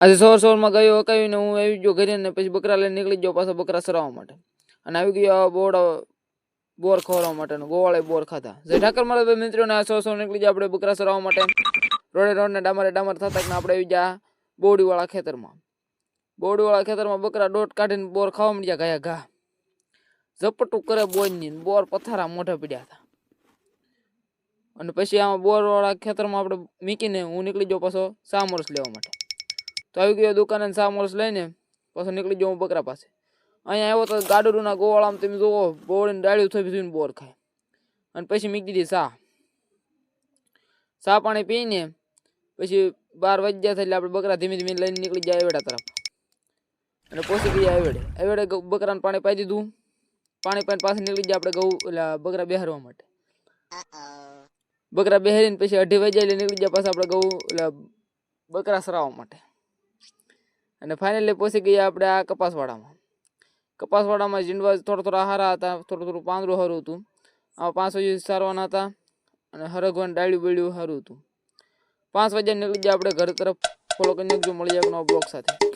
આજે સવાર ગયો હકાવીને હું આવી ગયો ઘરે ને પછી બકરા લઈને નીકળી ગયો પાછા બકરા સરાવવા માટે અને આવી ગયો બોર ખવડાવવા માટેનો ગોવાળે બોર ખાધા જે ઠાકર મારા બે મિત્રોને આ સવાર નીકળી ગયા આપણે બકરા સરાવવા માટે રોડે ડામર થતા ને આપણે આવી ગયા બોડીવાળા ખેતરમાં બકરા દોટ કાઢીને બોર ખાવા મળ્યા ગયા ઘા ઝપટું કરે બોયની બોર પથારા મોઢે પડ્યા હતા અને પછી આમાં બોરવાળા ખેતરમાં આપણે મીકીને હું નીકળી ગયો પાછો સામરસ લેવા માટે તો આવી ગયો દુકાને સામરસ લઈને પાછો નીકળી ગયો હું બકરા પાસે અહીંયા આવ્યો તો ગાડુના ગોવાળામાં તમે જુઓ બોળીને ડાળ્યું થઈ બોર ખાય અને પછી મીકી દીધી ચા પાણી પીને પછી 12 વાગ્યા થાય એટલે આપણે બકરા ધીમે ધીમે લઈને નીકળી જાય આવેડા તરફ અને પહોંચી ગયા આવેડે બકરાને પાણી પાઈ દીધું પાણી પાઈને પાછા નીકળી ગયા આપણે બકરા બેહારવા માટે બકરા બેહારીને પછી 2:30 વાગ્યા એટલે નીકળી ગયા પાછા આપણે બકરા સરાવવા માટે અને ફાઇનલી પહોંચી ગયા આપણે આ કપાસવાડામાં જીંડવા થોડા હારા હતા થોડું પાંદડું સારું હતું આ 5 વાગે સારવાના હતા અને હરગવાનું ડાળ્યું બેળ્યું સારું હતું 5 વાગ્યા નીકળી ગયા આપણે ઘર તરફ ફોલો કરીને મળીએ એક નવા બ્લોગ સાથે